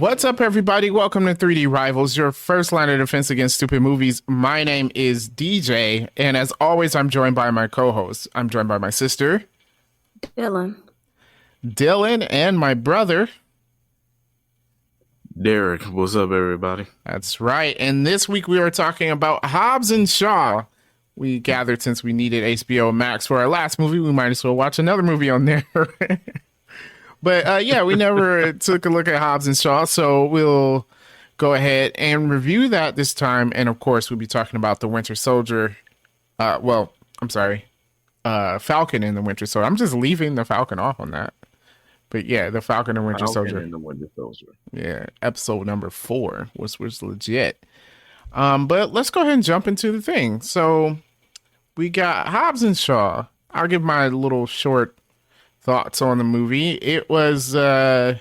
What's up, everybody? Welcome to 3D Rivals, your first line of defense against stupid movies. My name is DJ, and as always, I'm joined by my co-host. I'm joined by my sister, Dylan, and my brother, Derek. What's up, everybody? That's right. And this week we are talking about Hobbs and Shaw. We gathered since we needed HBO Max for our last movie. We might as well watch another movie on there. But yeah, we never took a look at Hobbs and Shaw, so we'll go ahead and review that this time. And of course, we'll be talking about the Winter Soldier. Falcon and the Winter Soldier. I'm just leaving the Falcon off on that. But yeah, the Falcon and Winter Soldier. And the Winter Soldier. Yeah, episode number 4 was legit. But let's go ahead and jump into the thing. So we got Hobbs and Shaw. I'll give my little short thoughts on the movie. It was as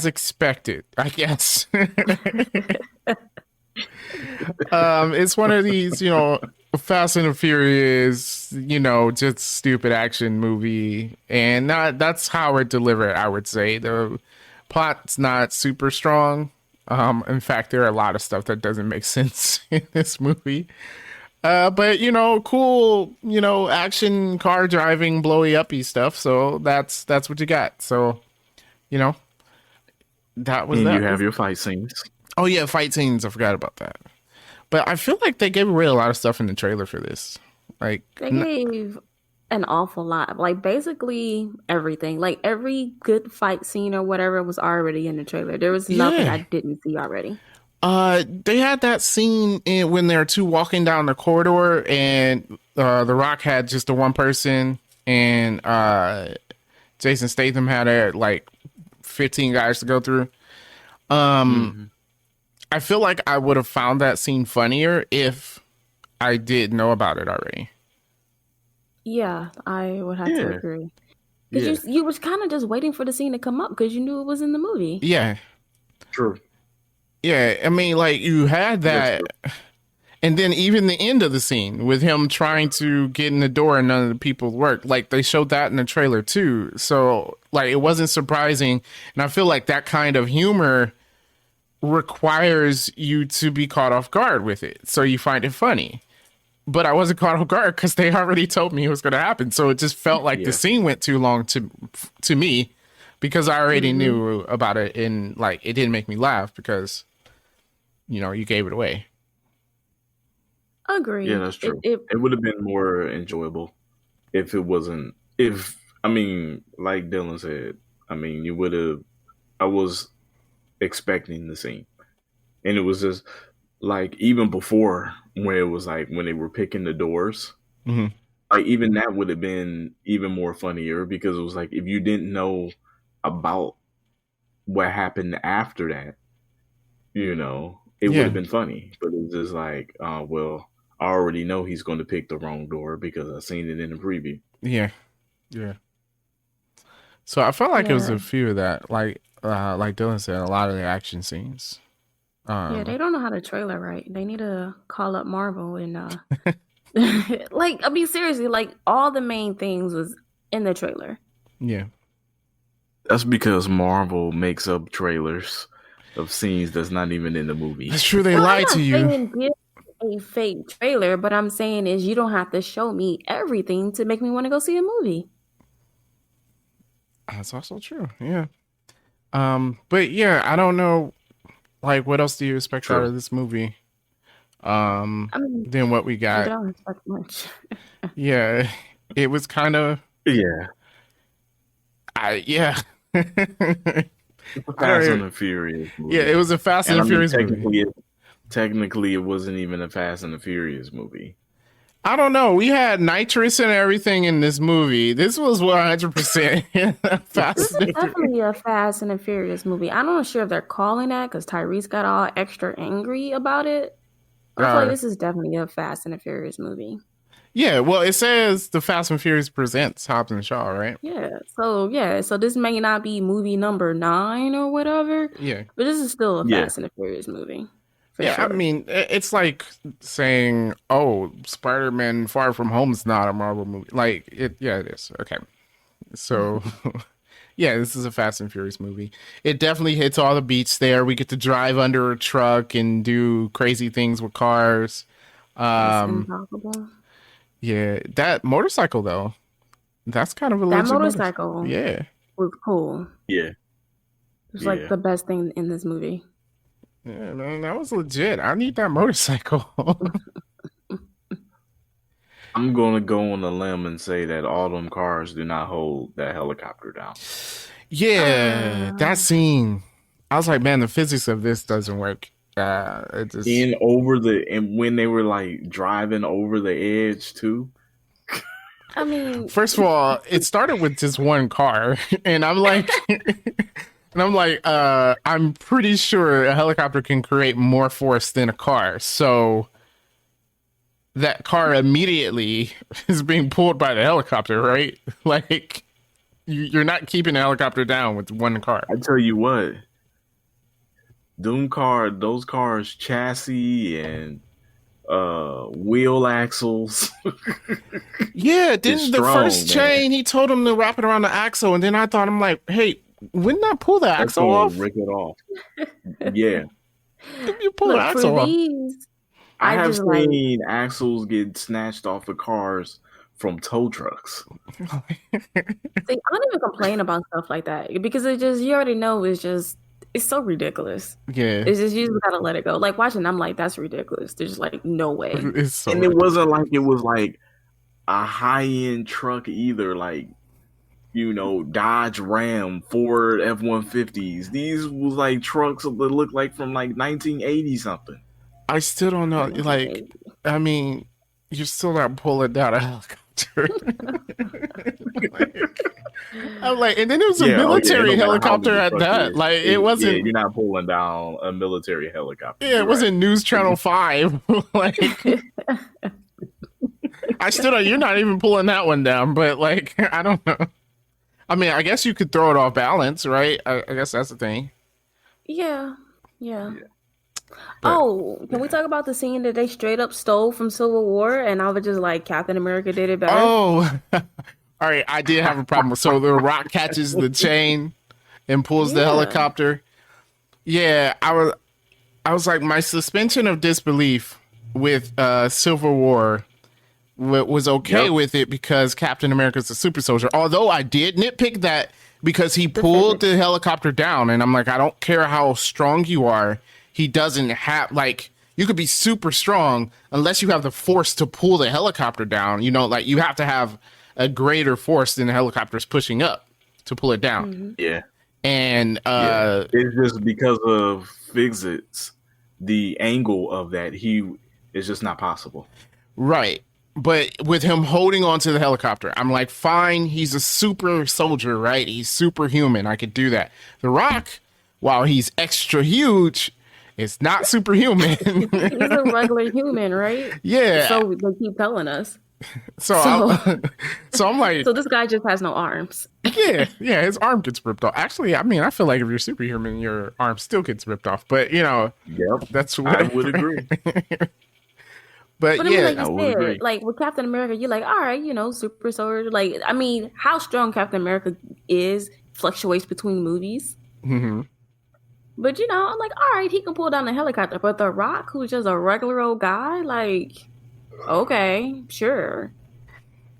expected, I guess. It's one of these, Fast and the Furious, just stupid action movie, and that's how it delivered. I would say the plot's not super strong. In fact, there are a lot of stuff that doesn't make sense in this movie. But cool, action, car driving, blowy uppy stuff. So that's what you got. So, that was and that. You have your fight scenes. Oh yeah, fight scenes. I forgot about that. But I feel like they gave away a lot of stuff in the trailer for this. Like they gave an awful lot. Like basically everything. Like every good fight scene or whatever was already in the trailer. There was nothing I didn't see already. They had that scene when they're two walking down the corridor, and The Rock had just the one person, and Jason Statham had like 15 guys to go through. I feel like I would have found that scene funnier if I did know about it already. Yeah, I would have to agree. Because you was kind of just waiting for the scene to come up because you knew it was in the movie. Yeah. True. Yeah, I mean, like, you had that, and then even the end of the scene with him trying to get in the door and none of the people worked. Like, they showed that in the trailer, too. So, like, it wasn't surprising, and I feel like that kind of humor requires you to be caught off guard with it, so you find it funny. But I wasn't caught off guard because they already told me it was going to happen, so it just felt like the scene went too long to me because I already knew about it, and, like, it didn't make me laugh because you gave it away. Agree. Yeah, that's true. It would have been more enjoyable if it wasn't. Like Dylan said, I was expecting the scene, and it was just like even before when it was like when they were picking the doors, like even that would have been even more funnier because it was like if you didn't know about what happened after that, it would have been funny. But it's just like, well, I already know he's going to pick the wrong door because I've seen it in the preview. Yeah. So I felt like it was a few of that, like Dylan said, a lot of the action scenes. They don't know how to trailer right. They need to call up Marvel and seriously, like all the main things was in the trailer. Yeah. That's because Marvel makes up trailers of scenes that's not even in the movie. That's true. They lie to you. Give a fake trailer, but I'm saying is you don't have to show me everything to make me want to go see a movie. That's also true. Yeah. But yeah, I don't know. Like, what else do you expect out of this movie? Than what we got. I don't expect much. Yeah, it was kind of. Yeah. Fast and the Furious movie. Yeah, it was a Fast and the Furious movie. Technically, it wasn't even a Fast and the Furious movie. I don't know. We had nitrous and everything in this movie. This was 100% Fast. This is definitely a Fast and the Furious movie. I'm not sure if they're calling that because Tyrese got all extra angry about it. I feel like this is definitely a Fast and the Furious movie. Yeah, well, it says the Fast and Furious presents Hobbs and Shaw, right? So this may not be movie number 9 or whatever. Yeah, but this is still a Fast and the Furious movie. Yeah, sure. I mean, it's like saying, "Oh, Spider-Man: Far From Home is not a Marvel movie." Like, it is. Okay, so Yeah, this is a Fast and Furious movie. It definitely hits all the beats there. We get to drive under a truck and do crazy things with cars. That's Um, impossible. yeah, that motorcycle though, that's kind of a That legit motorcycle. motorcycle Yeah, was cool. Yeah, It's like yeah. the best thing in this movie. yeah, man, that was legit. I need that motorcycle. I'm gonna go on a limb and say that all them cars do not hold that helicopter down. Yeah, that Uh, scene. I was like, man, the physics of this doesn't work. It just And when they were like driving over the edge too. I mean, first of all, it started with just one car, and I'm like, I'm pretty sure a helicopter can create more force than a car. So that car immediately is being pulled by the helicopter, right? Like you're not keeping the helicopter down with one car. I tell you what, those cars chassis and wheel axles. Yeah, didn't the strong, first man. chain he told him to wrap it around the axle, and then I thought I'm like, hey, wouldn't that pull the That's axle gonna off? rip it off. Yeah, If you pull the look, axle for off. these, I I have just like, seen axles get snatched off of cars from tow trucks. see, I don't even complain about stuff like that because it just, you already know it's so ridiculous. Yeah, It's just, you just gotta let it go. Like watching, I'm like, that's ridiculous. There's like no way. it's so. And it wasn't like it was like a high end truck either, like Dodge Ram, Ford F-150s. These was like trucks that look like from like 1980 something. I still don't know. Like, I mean, you're still not pulling down a helicopter. I'm like, and then it was a military helicopter at that. Like, it wasn't. Yeah, you're not pulling down a military helicopter. Yeah, it wasn't News Channel 5. Like, I still don't. You're not even pulling that one down. But like, I don't know. I mean, I guess you could throw it off balance, right? I guess that's the thing. Yeah. Oh, can we talk about the scene that they straight up stole from Civil War? And I was just like, Captain America did it better. Oh, all right. I did have a problem. So the Rock catches the chain and pulls the helicopter. Yeah, I was like, my suspension of disbelief with Civil War was okay with it because Captain America's a super soldier. Although I did nitpick that because he pulled the helicopter down, and I'm like, I don't care how strong you are. He doesn't have, like, you could be super strong unless you have the force to pull the helicopter down. Like you have to have a greater force than the helicopter's pushing up to pull it down. Mm-hmm. Yeah. And it's just because of physics, the angle of that is just not possible. Right. But with him holding on to the helicopter, I'm like, fine, he's a super soldier, right? He's superhuman. I could do that. The Rock, while he's extra huge, it's not superhuman. He's a regular human, right? Yeah. So they keep telling us. So I'm like, so this guy just has no arms. yeah, his arm gets ripped off. Actually, I mean, I feel like if you're superhuman, your arm still gets ripped off. But Yep, that's what I would agree. But I yeah, mean, like you said, like with Captain America, you're like, all right, super soldier. Like, I mean, how strong Captain America is fluctuates between movies. Mm-hmm. But I'm like, all right, he can pull down a helicopter. But The Rock, who's just a regular old guy, like, okay, sure.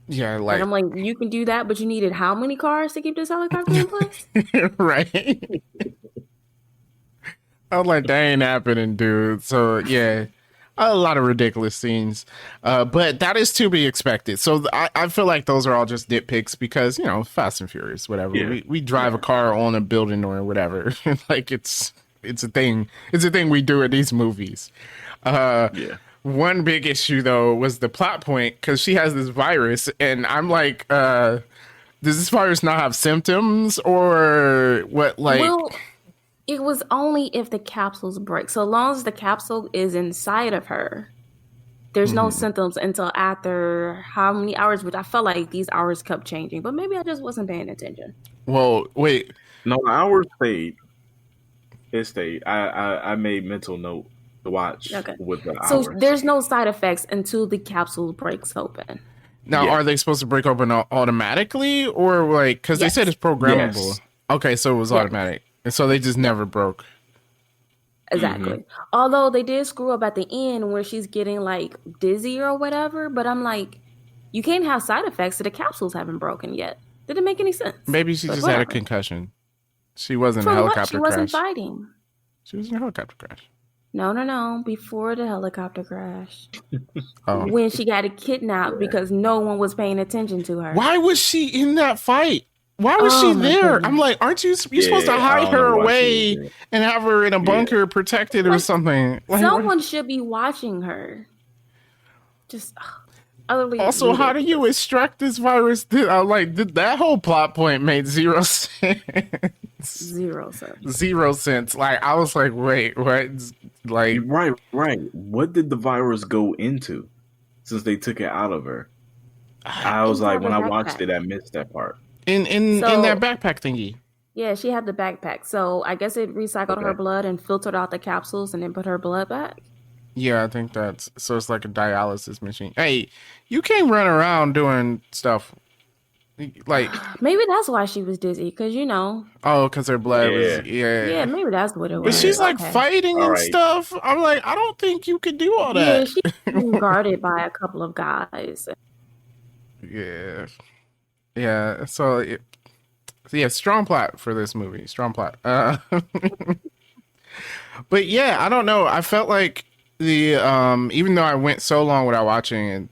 Yeah, like, and I'm like, you can do that, but you needed how many cars to keep this helicopter in place? Right. I'm like, that ain't happening, dude. So yeah, a lot of ridiculous scenes, but that is to be expected. So I feel like those are all just nitpicks because Fast and Furious, whatever. Yeah. We drive a car on a building or whatever. Like it's a thing. It's a thing we do in these movies. Yeah. One big issue though was the plot point because she has this virus, and I'm like, does this virus not have symptoms or what? Like, well, it was only if the capsules break. So long as the capsule is inside of her, there's no symptoms until after how many hours? Which I felt like these hours kept changing, but maybe I just wasn't paying attention. well, wait. No, hours stayed. It stayed. I made mental note to watch with the hours. So there's no side effects until the capsule breaks open. Now, are they supposed to break open automatically, or like because they said Yes. it's programmable? Yes. Okay, so it was Yes. automatic, and so they just never broke. Exactly. Although they did screw up at the end where she's getting like dizzy or whatever, but I'm like, you can't have side effects that the capsules haven't broken yet. Didn't make any sense. Maybe she But just had a whatever. concussion. She wasn't in a For what? helicopter She wasn't crash. fighting. She was in a helicopter crash. No. Before the helicopter crash. Oh, When she got kidnapped because no one was paying attention to her. why was she in that fight? Why was Oh, she my there? goodness. I'm like, aren't you supposed to I hide don't her know why she was away there. and have her in a bunker protected or Like, something? Like, Someone should be watching her. Just utterly also, how do ridiculous. you extract this virus? That whole plot point made zero sense. 0 sense. 0 sense. Like, I was like, wait, what? Like, Right. What did the virus go into since they took it out of her? I was like, Inside when her I watched backpack. it, I missed that part. in So- that backpack thingy. Yeah, she had the backpack. So I guess it recycled her Okay. blood and filtered out the capsules and then put her blood back. Yeah, I think that's so. It's like a dialysis machine. Hey, you can't run around doing stuff like Maybe that's why she was dizzy, because because her blood was yeah, maybe that's what it was. But she's like Okay. fighting All and right. stuff. I'm like, I don't think you could do all Yeah, that. she's being guarded by a couple of guys. Yeah. So yeah, strong plot for this movie. Strong plot. But yeah, I don't know. I felt like the even though I went so long without watching it,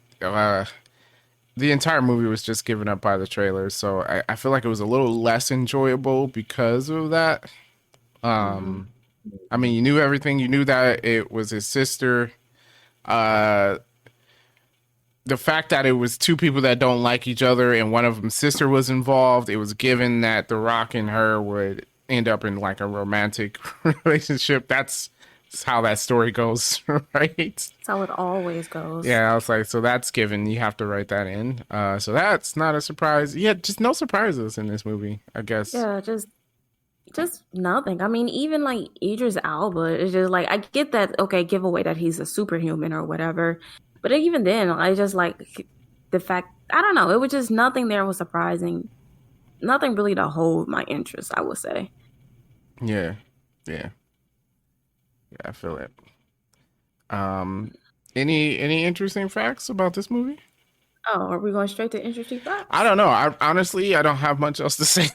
the entire movie was just given up by the trailer. So I feel like it was a little less enjoyable because of that. I mean, you knew everything. You knew that it was his sister. The fact that it was two people that don't like each other and one of them's sister was involved, it was given that The Rock and her would end up in like a romantic relationship. That's how that story goes, right? That's how it always goes. Yeah, I was like, so that's given. You have to write that in. So that's not a surprise. Yeah, just no surprises in this movie, I guess. Yeah, just nothing. I mean, even like Idris Elba is just like, I get that, okay, give away that he's a superhuman or whatever. But even then, I just like the fact, I don't know, it was just nothing there was surprising. Nothing really to hold my interest, I would say. Yeah, I feel it. Any interesting facts about this movie? Oh, are we going straight to interesting facts? I don't know. I honestly don't have much else to say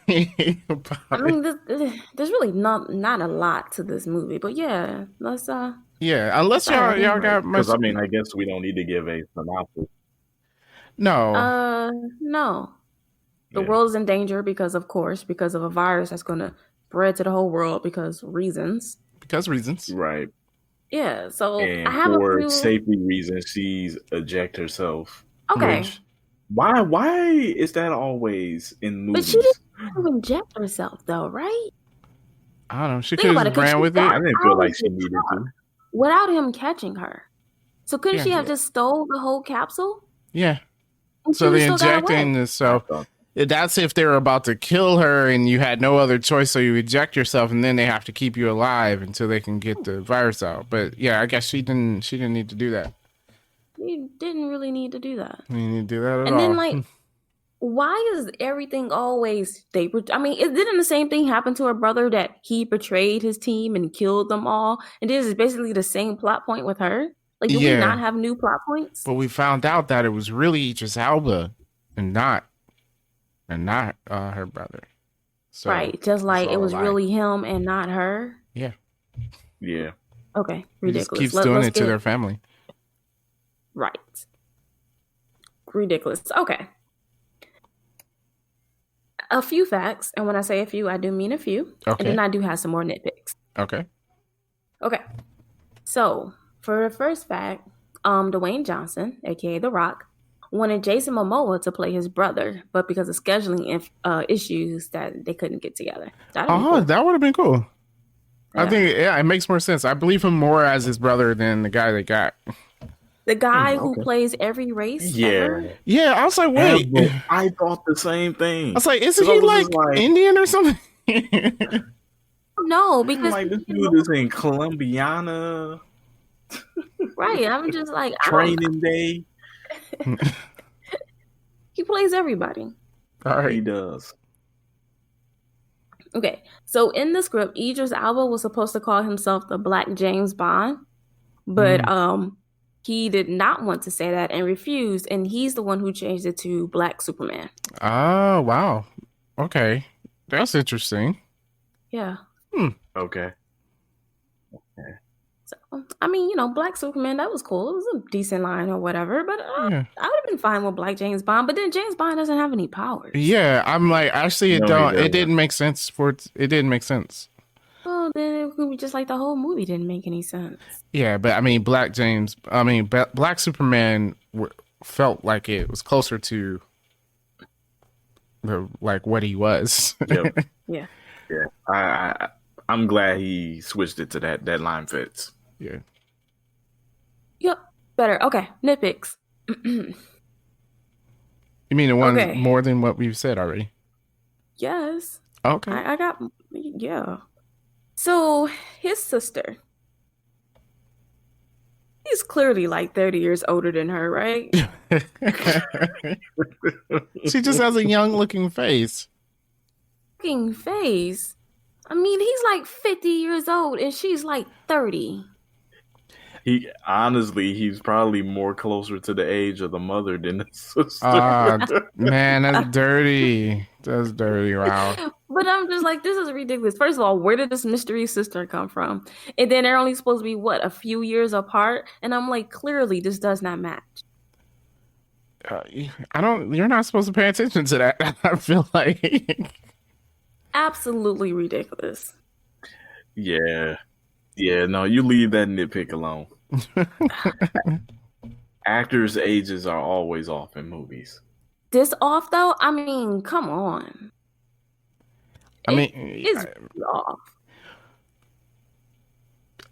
about I mean, there's really not a lot to this movie, but yeah, let's Yeah, unless y'all got much. Because I mean, I guess we don't need to give a synopsis. No. no. The Yeah. world is in danger because of a virus that's going to spread to the whole world because reasons. Because reasons. Right. Yeah, so And I have for a few. safety reasons, she's eject herself. Okay, Which- Why is that always in but movies? she didn't inject herself though, right? I don't know. She Think could about have it, 'cause ran she with got- I it. didn't feel like was she in needed to. Without him catching her. So couldn't Yeah. she have just stole the whole capsule? Yeah. And So she they still got injecting away? this. So thought- that's if they were about to kill her and you had no other choice. So you eject yourself and then they have to keep you alive until they can get the virus out. But yeah, I guess she didn't need to do that. You didn't really need to do that. You need to do that at And all. then, like, why is everything always I mean, didn't the same thing happen to her brother that he betrayed his team and killed them all? And this is basically the same plot point with her. Like, do we Yeah. not have new plot points? But we found out that it was really Idris Elba and not her brother. So, right, just like all it was a lie. really him and not her. Yeah. Yeah. Okay, He just ridiculous. keeps Let's doing it to get- their family. Right. Ridiculous. Okay. A few facts, and when I say a few, I do mean a few. Okay. And then I do have some more nitpicks. Okay. Okay. So, for the first fact, Dwayne Johnson, aka The Rock, wanted Jason Momoa to play his brother, but because of scheduling issues that they couldn't get together. That'd be Oh, cool. that would have been cool. I Yeah. think it makes more sense. I believe him more as his brother than the guy they got. The guy who okay. plays every race Yeah. ever? Yeah, I was like, wait. Yeah, I thought the same thing. I was like, isn't 'Cause I he was like, just like- Indian or something? No, I'm because like, this dude is in Columbiana right, I'm just like I don't- training day. He plays everybody. All He right. does. Okay, so in the script, Idris Elba was supposed to call himself the Black James Bond, but Mm. he did not want to say that and refused, and he's the one who changed it to Black Superman. Oh, wow. Okay. That's interesting. Yeah. Okay. So, I mean, Black Superman, that was cool. It was a decent line or whatever, but I Yeah. would have been fine with Black James Bond. But then James Bond doesn't have any powers. Yeah, I'm like, actually, No, he it doesn't. didn't make sense it didn't make sense. Well, then it would be just like the whole movie didn't make any sense. Yeah, but I mean, Black Superman felt like it was closer to like what he was. Yep. Yeah. Yeah. I'm glad he switched it to that. That line fits. Yeah. Yep. Better. Okay. Nitpicks. You mean the ones Okay. more than what we've said already? Yes. Okay. I got, yeah. So his sister, he's clearly like 30 years older than her, right? She just has a young looking face. Fucking face. I mean, he's like 50 years old and she's like 30. He's probably more closer to the age of the mother than the sister. Man, that's dirty. That's dirty. Wow. But I'm just like, this is ridiculous. First of all, where did this mystery sister come from? And then they're only supposed to be, what, a few years apart? And I'm like, clearly, this does not match. You're not supposed to pay attention to that. I feel like. Absolutely ridiculous. Yeah. Yeah, no, you leave that nitpick alone. Actors' ages are always off in movies. This off, though? I mean, come on. It's off.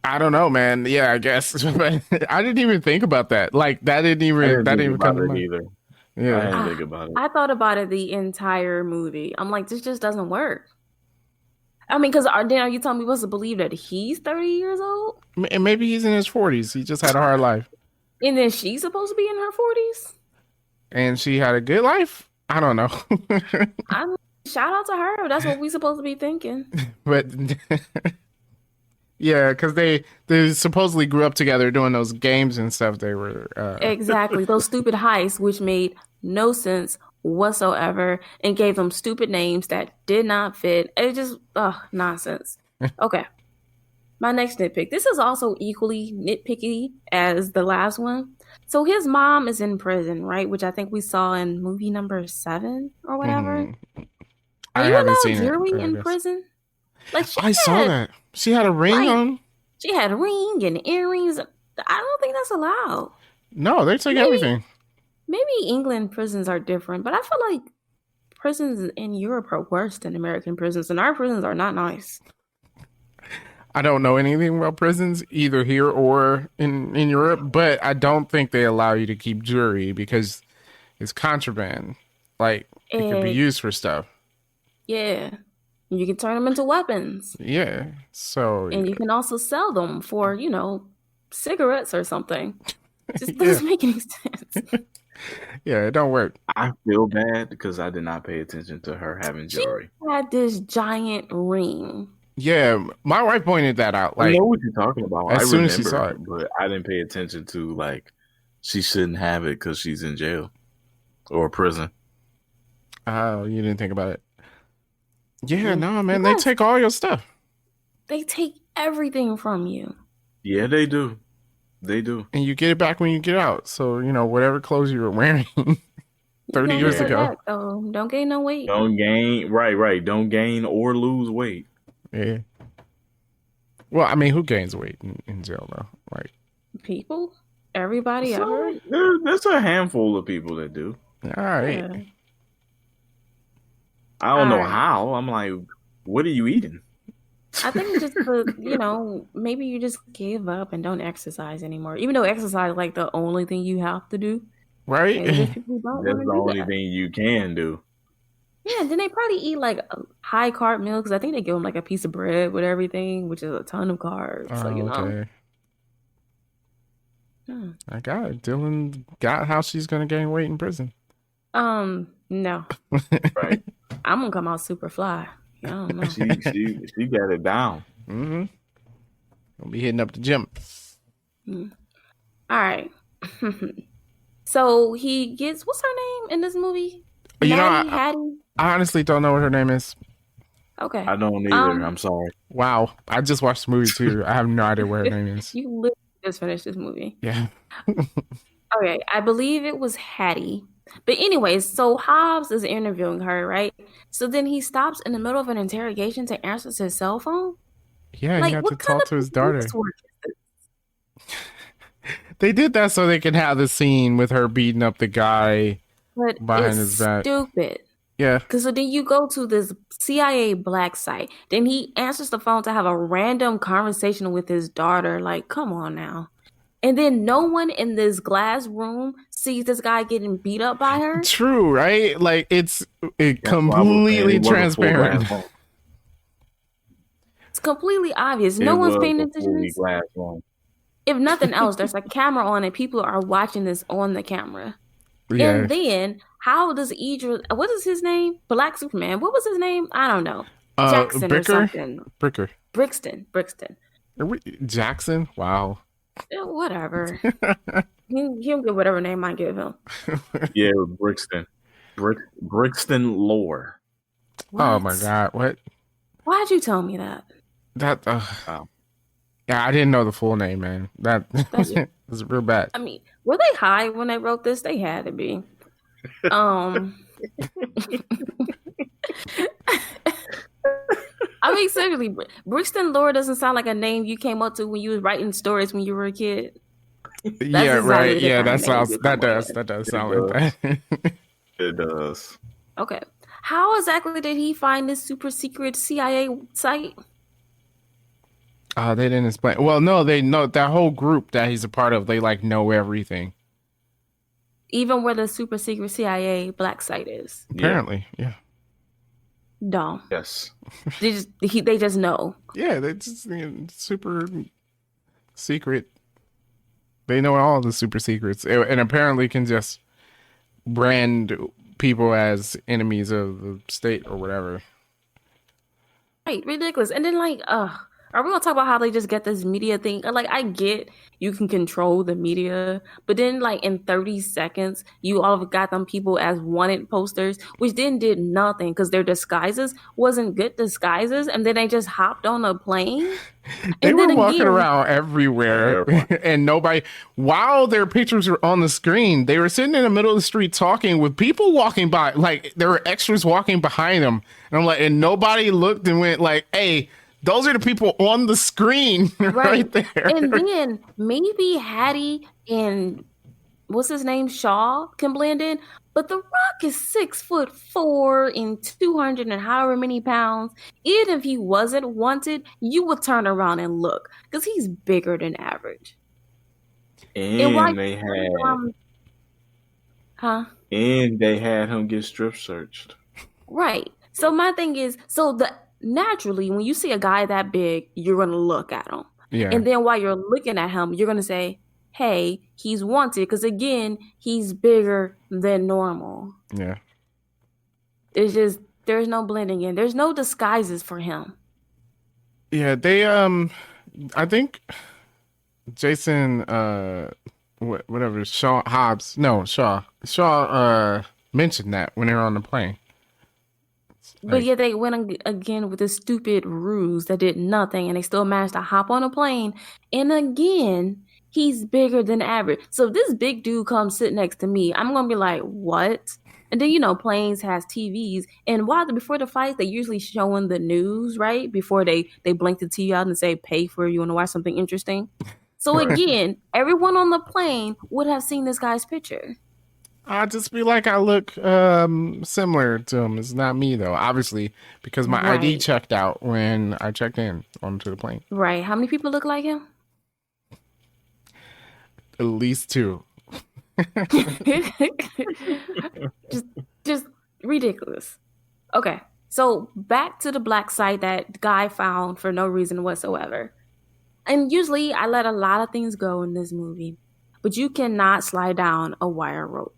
I don't know, man. Yeah, I guess. I didn't even think about that. Like that didn't even come to mind either. Yeah, I didn't think about it. I thought about it the entire movie. I'm like, this just doesn't work. I mean, because are you telling me supposed to believe that he's 30 years old? And maybe he's in his 40s. He just had a hard life. And then she's supposed to be in her 40s? And she had a good life? I don't know. Shout out to her. That's what we supposed to be thinking. But yeah, because they supposedly grew up together doing those games and stuff. They were exactly those stupid heists, which made no sense whatsoever, and gave them stupid names that did not fit. It just nonsense. Okay, my next nitpick. This is also equally nitpicky as the last one. So his mom is in prison, right? Which I think we saw in movie number 7 or whatever. I haven't seen jewelry it in prison. Like I saw that. She had a ring on. She had a ring and earrings. I don't think that's allowed. No, they take everything. Maybe England prisons are different, but I feel like prisons in Europe are worse than American prisons, and our prisons are not nice. I don't know anything about prisons, either here or in Europe, but I don't think they allow you to keep jewelry because it's contraband. Like, it can be used for stuff. Yeah. You can turn them into weapons. Yeah. So. And you can also sell them for, cigarettes or something. It just doesn't make any sense. Yeah, it don't work. I feel bad because I did not pay attention to her having jewelry. She had this giant ring. Yeah, my wife pointed that out. Like, I know what you're talking about. As soon as she saw it, but I didn't pay attention to she shouldn't have it because she's in jail or prison. Oh, you didn't think about it. Yeah, no, man, they take all your stuff. They take everything from you. Yeah, they do. They do. And you get it back when you get out. So, whatever clothes you were wearing 30 years ago. Don't gain no weight. Don't gain, right. Don't gain or lose weight. Yeah. Well, I mean, who gains weight in jail, though? Like, people? Everybody ever? There's a handful of people that do. All right. Yeah. I don't know how. I'm like, what are you eating? I think just maybe you just give up and don't exercise anymore. Even though exercise is like the only thing you have to do. Right? That's the only thing you can do. Yeah, then they probably eat like a high carb meal because I think they give them like a piece of bread with everything, which is a ton of carbs. Oh, so, okay. I got it. Dylan got how she's going to gain weight in prison. No. Right? I'm gonna come out super fly. I don't know. She got it down. Mm-hmm. Gonna be hitting up the gym. Mm. All right. So he gets what's her name in this movie? You know, Maddie, Hattie. I honestly don't know what her name is. Okay. I don't either. I'm sorry. Wow, I just watched the movie too. I have no idea what her name is. You literally just finished this movie. Yeah. Okay, I believe it was Hattie. But anyways, so Hobbs is interviewing her, right? So then he stops in the middle of an interrogation to answer his cell phone. Yeah, he Like, had what to kind talk of to his daughter. police work is this? They did that so they could have the scene with her beating up the guy But behind it's his back. stupid. Yeah. Because so then you go to this CIA black site. Then he answers the phone to have a random conversation with his daughter. Like, come on now. And then no one in this glass room sees this guy getting beat up by her. True, right? Like That's why I was saying completely it wasn't full transparent. glass room. It's completely obvious. It No one's was paying a attention to fully this. glass room. If nothing else, there's a camera on and people are watching this on the camera. Yeah. And then how does Idris, what is his name? Black Superman. What was his name? I don't know. Jackson or something. Bricker. Brixton. Jackson? Wow. Whatever. He'll get whatever name I give him. Yeah, Brixton. Brixton Lore. What? Oh my God. What? Why'd you tell me that? That Wow. Yeah, I didn't know the full name, man. That That's- was real bad. I mean, were they high when they wrote this? They had to be. I mean, seriously, Brixton Lore doesn't sound like a name you came up to when you was writing stories when you were a kid. Yeah, exactly right. the Yeah, kind that of sounds name that you come does up that does It sound like that. It does. Okay. How exactly did he find this super secret CIA site? They didn't explain. Well, no, they know that whole group that he's a part of. They like know everything. Even where the super secret CIA black site is. Apparently, yeah. No. Yes. They just know. Yeah, they just super secret. They know all the super secrets, and apparently can just brand people as enemies of the state or whatever. Right, ridiculous. And then are we gonna talk about how they just get this media thing? Like, I get you can control the media, but then in 30 seconds, you all have got them people as wanted posters, which then did nothing because their disguises wasn't good disguises, and then they just hopped on a plane. They And were then walking again- around everywhere, and nobody. While their pictures were on the screen, they were sitting in the middle of the street talking with people walking by. Like there were extras walking behind them, and I'm like, and nobody looked and went like, "Hey, those are the people on the screen right there." And then maybe Hattie and what's his name, Shaw, can blend in. But The Rock is 6'4" and 200 and however many pounds. Even if he wasn't wanted, you would turn around and look because he's bigger than average. And they had him get strip searched. Right. So my thing is, naturally, when you see a guy that big, you're gonna look at him. Yeah. And then while you're looking at him, you're gonna say, hey, he's wanted because again, he's bigger than normal. Yeah. There's no blending in. There's no disguises for him. Yeah, they I think Jason whatever Shaw mentioned that when they were on the plane. But yet they went again with this stupid ruse that did nothing and they still managed to hop on a plane. And again, he's bigger than average. So if this big dude comes sit next to me, I'm going to be like, what? And then, planes has TVs. And before the fight, they usually showing the news, right? Before they blink the TV out and say, pay for it, you want to watch something interesting. So again, everyone on the plane would have seen this guy's picture. I just be like, I look similar to him. It's not me though, obviously, because my ID Right. checked out when I checked in onto the plane. Right. How many people look like him? At least two. just ridiculous. Okay. So back to the black site that guy found for no reason whatsoever. And usually I let a lot of things go in this movie, but you cannot slide down a wire rope.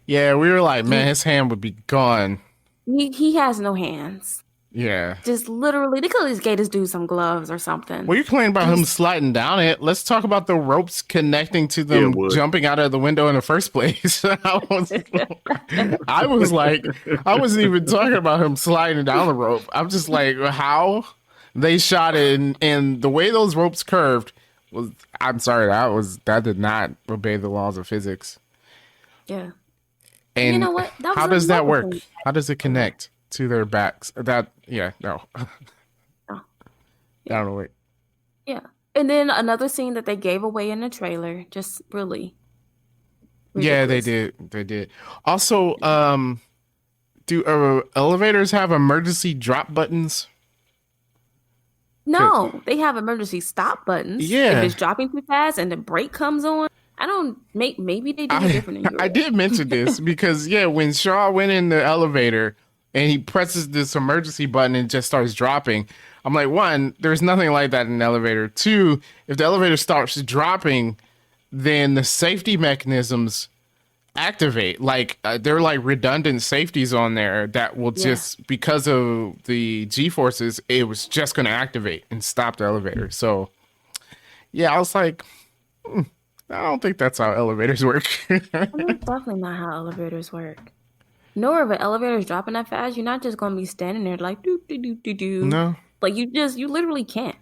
Yeah, we were like, man, his hand would be gone. He has no hands. Yeah. Just literally, they could at least gave this dude some gloves or something. Well, you're complaining about him sliding down it. Let's talk about the ropes connecting to them jumping out of the window in the first place. I was like, I wasn't even talking about him sliding down the rope. I'm just like, how they shot it and the way those ropes curved was, I'm sorry, that did not obey the laws of physics. Yeah. And you know what? How does that work? How does it connect to their backs? No. Oh. I don't know. Wait. Yeah. And then another scene that they gave away in the trailer, just really ridiculous. Yeah, they did. They did. Also, do elevators have emergency drop buttons? No, they have emergency stop buttons. Yeah. If it's dropping too fast and the brake comes on, maybe they do it different in Europe. I did mention this because, when Shaw went in the elevator and he presses this emergency button and just starts dropping, I'm like, one, there's nothing like that in an elevator. Two, if the elevator starts dropping, then the safety mechanisms activate. Like, they're like redundant safeties on there that will just, because of the G-forces, it was just going to activate and stop the elevator. So, I was like, I don't think that's how elevators work. That's definitely not how elevators work. Nor if an elevator is dropping that fast, you're not just going to be standing there like, do, do, do, do, do. No. Like, you literally can't.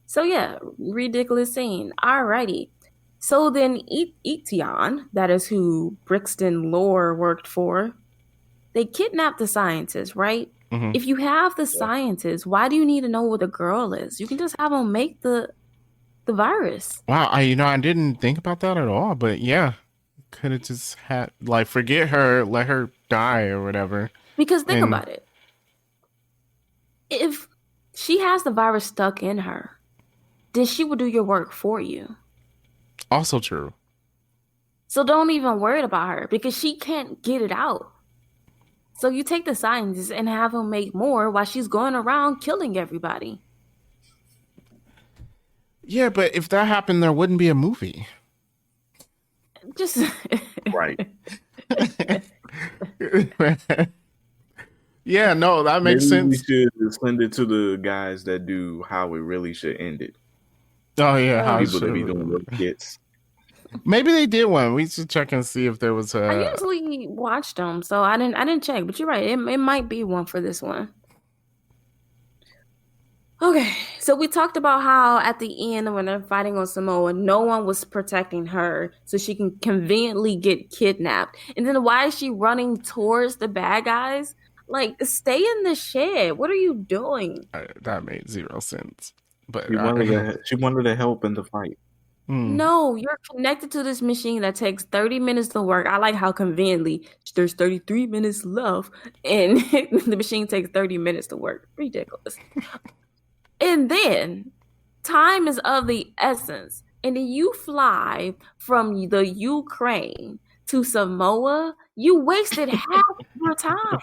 So, yeah, ridiculous scene. Alrighty. So then Etion, that is who Brixton Lore worked for, they kidnapped the scientists, right? Mm-hmm. If you have the scientists, why do you need to know where the girl is? You can just have them make the virus. Wow, I didn't think about that at all, but could have just had, like, forget her, let her die or whatever. Because think about it. If she has the virus stuck in her, then she will do your work for you. Also true. So don't even worry about her because she can't get it out. So you take the scientists and have them make more while she's going around killing everybody. Yeah, but if that happened, there wouldn't be a movie. Just right. Yeah, no, that makes sense. We should send it to the guys that do how it really should end it. Oh yeah, how people that be doing those skits. Maybe they did one. We should check and see if there was a. I usually watch them, so I didn't check. But you're right, it might be one for this one. Okay, so we talked about how at the end when they're fighting on Samoa, no one was protecting her, so she can conveniently get kidnapped. And then why is she running towards the bad guys? Like, stay in the shed. What are you doing? That made zero sense. But she wanted to help in the fight. No, you're connected to this machine that takes 30 minutes to work. I like how conveniently there's 33 minutes left, and the machine takes 30 minutes to work. Ridiculous. And then time is of the essence. And then you fly from the Ukraine to Samoa. You wasted half your time.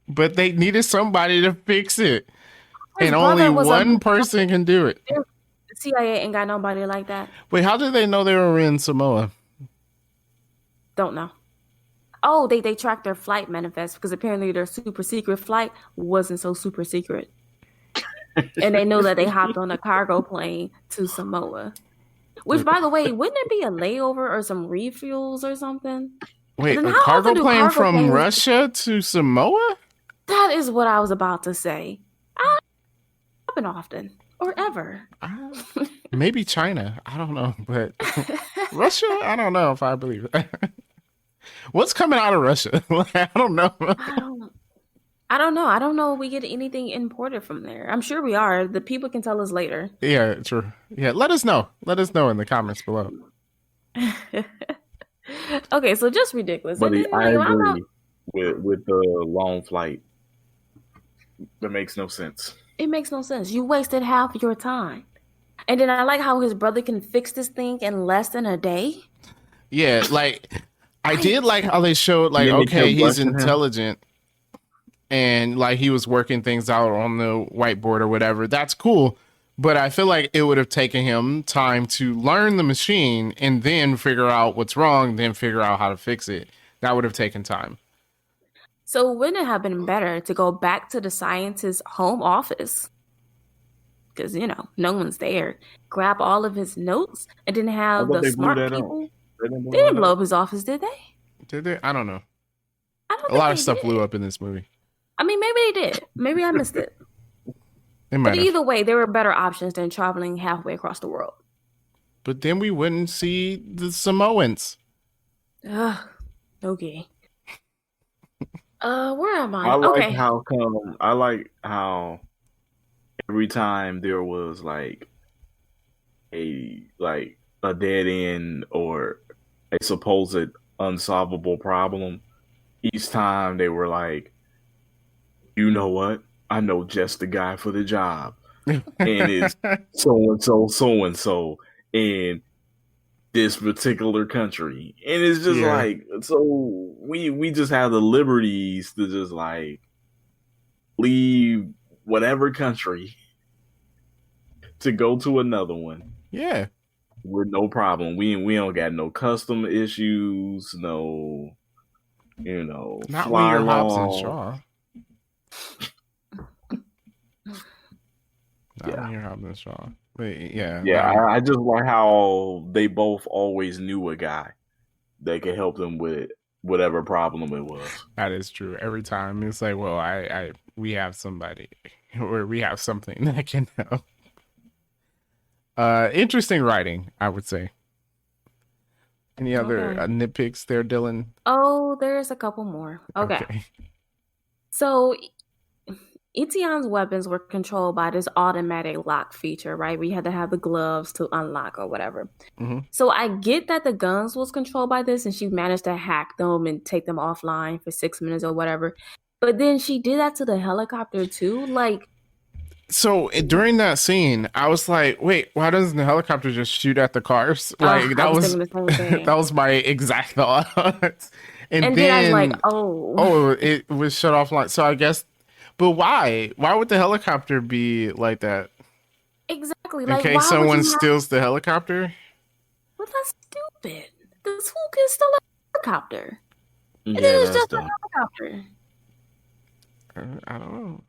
But they needed somebody to fix it. And only one person can do it. The CIA ain't got nobody like that. Wait, how did they know they were in Samoa? Don't know. Oh, they tracked their flight manifest because apparently their super secret flight wasn't so super secret. And they know that they hopped on a cargo plane to Samoa. Which, by the way, wouldn't it be a layover or some refuels or something? Wait, a cargo plane from Russia to Samoa? That is what I was about to say. I happen often or ever. Maybe China. I don't know, but Russia. I don't know if I believe it. What's coming out of Russia? I don't know. I don't know. I don't know if we get anything imported from there. I'm sure we are. The people can tell us later. Yeah, true. Yeah, let us know. Let us know in the comments below. Okay, so just ridiculous. But I agree with the long flight. That makes no sense. It makes no sense. You wasted half your time. And then I like how his brother can fix this thing in less than a day. Yeah, like I did like how they showed like, okay, he's intelligent. And like he was working things out on the whiteboard or whatever. That's cool. But I feel like it would have taken him time to learn the machine and then figure out what's wrong, then figure out how to fix it. That would have taken time. So wouldn't it have been better to go back to the scientist's home office? Because, no one's there. Grab all of his notes and then I have thought the they blew smart that up. people. They didn't They blow didn't that blow up. up his office, did they? Did they? I don't know. I don't A think lot of they stuff did. blew up in this movie. I mean, maybe they did. Maybe I missed it. They But might have. either way, there were better options than traveling halfway across the world. But then we wouldn't see the Samoans. Ugh. Okay. Where am I? I like Okay. how every time there was like a dead end or a supposed unsolvable problem, each time they were like, you know what? I know just the guy for the job. And it's so and so in this particular country. And it's just Yeah. like, so we just have the liberties to just like leave whatever country to go to another one Yeah. with no problem. We don't got no custom issues, no, Not when fly you're Hobbs and law. Shaw. Not Yeah. when you're Hobbs and Shaw. But yeah. Yeah, no. I just like how they both always knew a guy that could help them with whatever problem it was. That is true. Every time it's like, well, we have somebody or we have something that can help. Interesting writing, I would say. Any other Okay. nitpicks there, Dylan? Oh, there's a couple more. Okay. So Etienne's weapons were controlled by this automatic lock feature, right? We had to have the gloves to unlock or whatever. Mhm. So I get that the guns was controlled by this and she managed to hack them and take them offline for 6 minutes or whatever. But then she did that to the helicopter too. Like, So during that scene, I was like, "Wait, why doesn't the helicopter just shoot at the cars?" Like I that was was thinking the same thing. that was my exact thought. And then I was like, oh, it was shut off line. So I guess, but why? Why would the helicopter be like that? exactly. In Like, case why would someone you have? steals the helicopter? Well, that's stupid. This who can steal a helicopter? And then Yeah, it's that's just a dumb. helicopter. I don't know.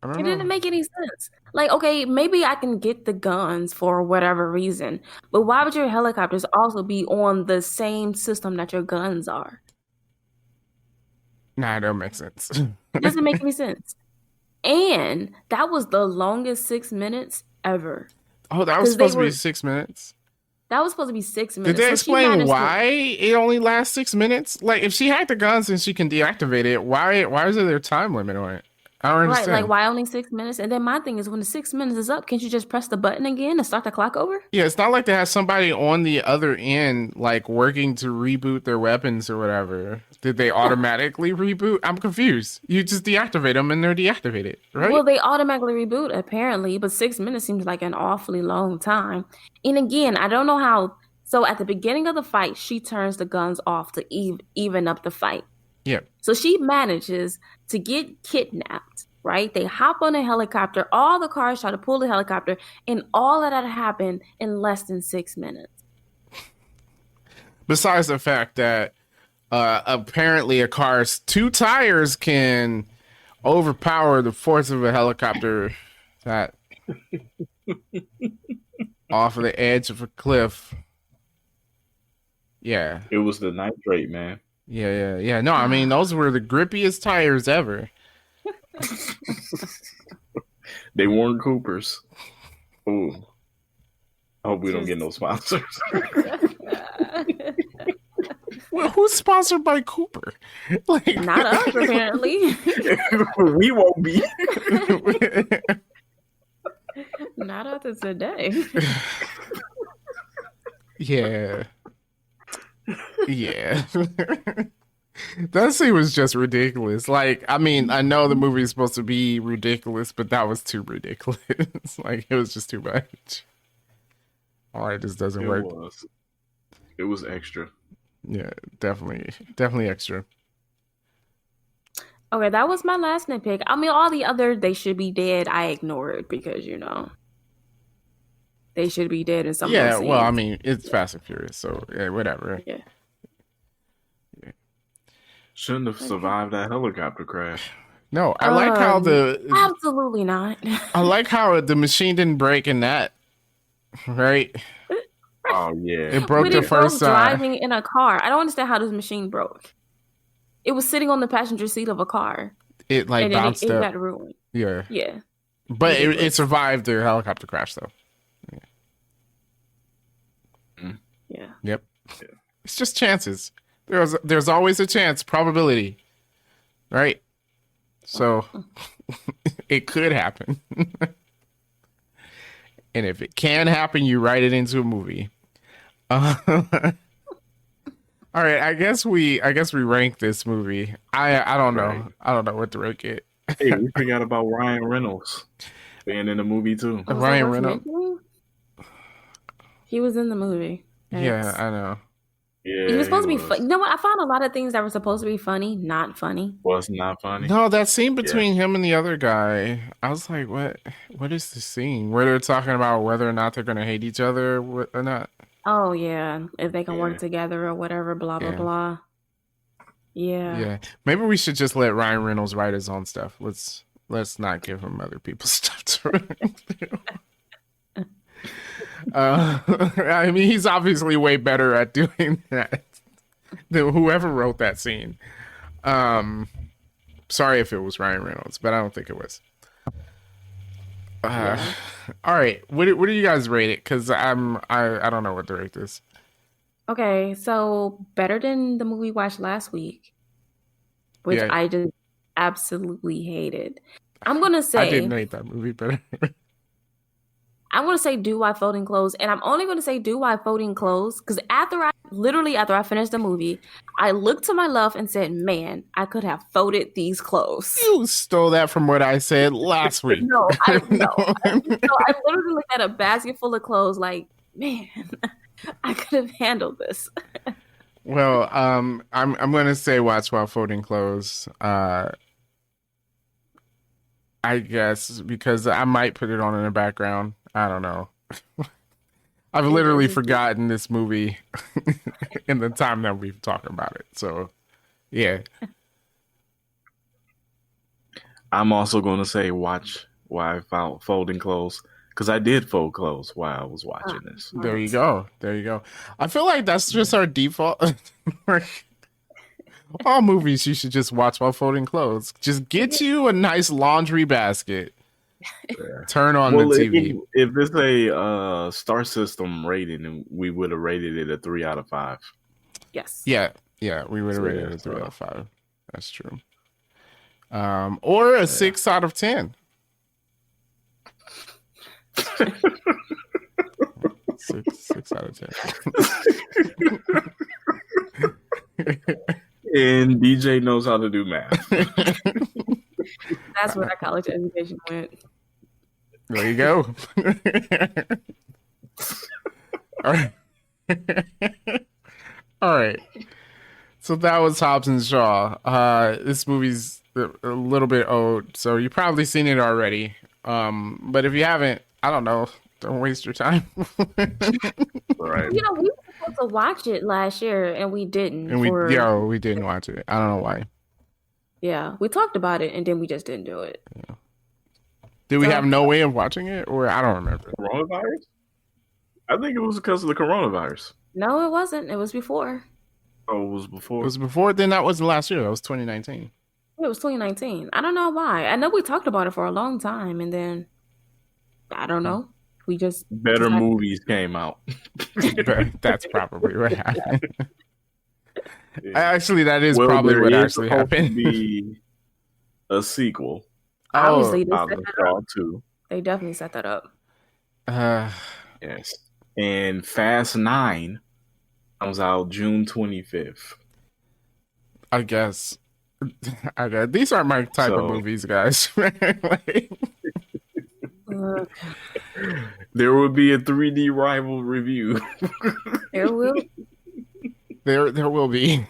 I don't It know. didn't make any sense. Like, okay, maybe I can get the guns for whatever reason, but why would your helicopters also be on the same system that your guns are? Nah, it don't make sense. It doesn't make any sense. And that was the longest 6 minutes ever. Oh, that was 'Cause they supposed to be were- 6 minutes. That was supposed to be 6 Did minutes. they So she explain managed to- why it only lasts 6 minutes? Like, if she hacked the guns and she can deactivate it, why is there a time limit on it? I don't Right, understand. like why only 6 minutes? And then my thing is when the 6 minutes is up, can't you just press the button again and start the clock over? Yeah, it's not like they have somebody on the other end, like working to reboot their weapons or whatever. Did they automatically reboot? I'm confused. You just deactivate them and they're deactivated, right? Well, they automatically reboot apparently, but 6 minutes seems like an awfully long time. And again, I don't know how. So at the beginning of the fight, she turns the guns off to even up the fight. Yeah. So she manages to get kidnapped, right? They hop on a helicopter. All the cars try to pull the helicopter, and all of that happened in less than 6 minutes. Besides the fact that apparently a car's 2 tires can overpower the force of a helicopter that off of the edge of a cliff. Yeah. It was the nitrate, man. Yeah. No, I mean, those were the grippiest tires ever. They weren't Coopers. Ooh. I hope we don't get no sponsors. Well, who's sponsored by Cooper? Like, Not us, apparently. We won't be. Not after today. Yeah. That scene was just ridiculous. Like, I mean, I know the movie is supposed to be ridiculous, but that was too ridiculous. Like, it was just too much. All right, this doesn't work. It was extra. Yeah, definitely extra. Okay, that was my last nitpick. I mean, all the other they should be dead, I ignored because, they should be dead in some of Yeah, those well, I scenes. mean, it's Fast and Furious, so yeah, whatever. Yeah. Shouldn't have survived that helicopter crash. No, I like how Absolutely not. I like how the machine didn't break in that. Right? Oh yeah, It broke But the it first broke time. driving in a car. I don't understand how this machine broke. It was sitting on the passenger seat of a car, It like and then bounced it up. got ruined. Yeah, Yeah. but it Ridiculous. survived the helicopter crash though. Yeah. Yep. It's just chances. There's always a chance, probability, right? So it could happen. And if it can happen, you write it into a movie. All right, I guess we rank this movie. I don't know. Right. I don't know what to rank it. Hey, we forgot about Ryan Reynolds being in the movie too. Oh, was Ryan that worth Reynolds. mentioning? He was in the movie. Yeah, I know. Yeah, He was supposed to be funny. You know what? I found a lot of things that were supposed to be funny, not funny. Was not funny. No, that scene between him and the other guy, I was like, what is the scene where they're talking about whether or not they're going to hate each other or not? Oh yeah, if they can Yeah. work together or whatever, blah blah Yeah. blah. Yeah. Yeah. Maybe we should just let Ryan Reynolds write his own stuff. Let's not give him other people's stuff to write. I mean, he's obviously way better at doing that than whoever wrote that scene. Sorry if it was Ryan Reynolds, but I don't think it was. All right, what do you guys rate it? Because I don't know what to rate this. Okay, so better than the movie we watched last week, which Yeah. I just absolutely hated. I'm gonna say I didn't hate that movie, but I'm gonna say do I folding clothes, and I'm only gonna say do I folding clothes because after I finished the movie, I looked to my left and said, "Man, I could have folded these clothes." you stole that from what I said last week. No, I literally looked at a basket full of clothes, like, man, I could have handled this. Well, I'm gonna say watch while folding clothes. I guess because I might put it on in the background. I don't know. I've literally forgotten this movie in the time that we've talked about it. So, yeah. I'm also going to say watch while I folding clothes because I did fold clothes while I was watching this. There you go. There you go. I feel like that's just our default. All movies you should just watch while folding clothes. Just get you a nice laundry basket. Yeah. Turn on the TV. If it's a star system rating, we would have rated it a 3 out of 5. Yes. Yeah, we would have So, rated yeah, it a 3 so- out of 5. That's true. Or a 6 out of 10. 6 out of 10. And DJ knows how to do math. That's where our college education went. There you go. All right. All right. So that was Hobbs and Shaw. This movie's a little bit old, so you've probably seen it already. But if you haven't, I don't know. Don't waste your time. Right. You know, we were supposed to watch it last year and we didn't. And we didn't watch it. I don't know why. Yeah, we talked about it and then we just didn't do it. Did we So- have no way of watching it, or I don't remember? Coronavirus? I think it was because of the coronavirus. No, it wasn't. It was before. Oh, it was It before. was before. Then that wasn't last year. That was 2019. It was 2019. I don't know why. I know we talked about it for a long time and then I don't know. We just Better decided- movies came out. But that's probably what happened. Yeah. Actually, that is Well, probably there what is actually supposed to happened. be a sequel Obviously, they, out set of that Shaw up. 2. They definitely set that up. Yes. And Fast 9 comes out June 25th. I guess. These aren't my type of So- movies, guys. Like, Look, There will be a 3D rival review. there will. there will be.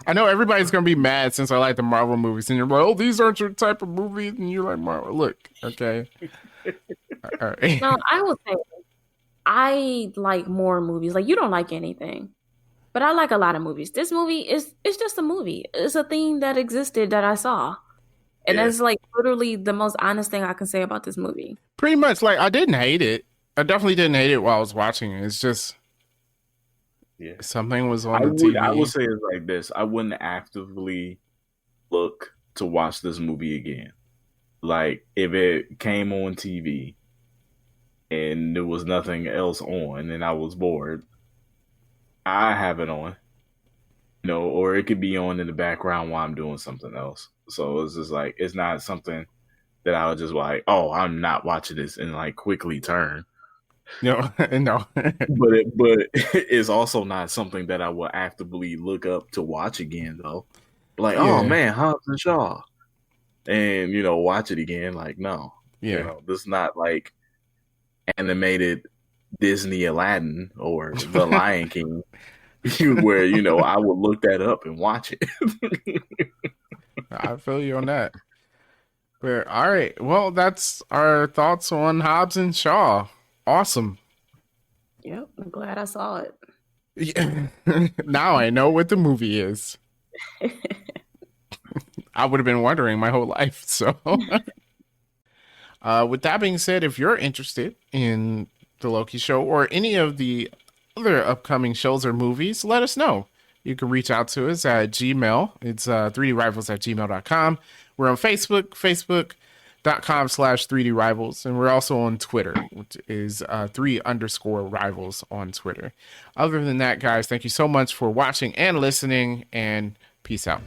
I know everybody's gonna be mad since I like the Marvel movies, and you're like, "Oh, these aren't your type of movies," and you like Marvel. Look, okay. All right. No, I will say I like more movies. Like you don't like anything, but I like a lot of movies. This movie is it's just a movie. It's a thing that existed that I saw. And Yeah, that's like literally the most honest thing I can say about this movie. Pretty much, like, I didn't hate it. I definitely didn't hate it while I was watching it. It's just yeah. something was on I the would I would TV. say it's like this. I wouldn't actively look to watch this movie again. Like if it came on TV and there was nothing else on and I was bored, I have it on. Or it could be on in the background while I'm doing something else. So it's just like it's not something that I would just like, oh, I'm not watching this and like quickly turn. No, no. But it's also not something that I will actively look up to watch again though. Like, oh Yeah, man, Hobbs and Shaw. And watch it again. Like, no. yeah. This is not like animated Disney Aladdin or The Lion King where, I would look that up and watch it. I feel you on that. But all right, well, that's our thoughts on Hobbs and Shaw. Awesome. Yep, I'm glad I saw it. Yeah. Now I know what the movie is. I would have been wondering my whole life. So, with that being said, if you're interested in the Loki show or any of the other upcoming shows or movies, let us know. You can reach out to us at Gmail. It's 3drivals at gmail.com. We're on Facebook, facebook.com/3D Rivals. And we're also on Twitter, which is 3_rivals on Twitter. Other than that, guys, thank you so much for watching and listening, and peace out.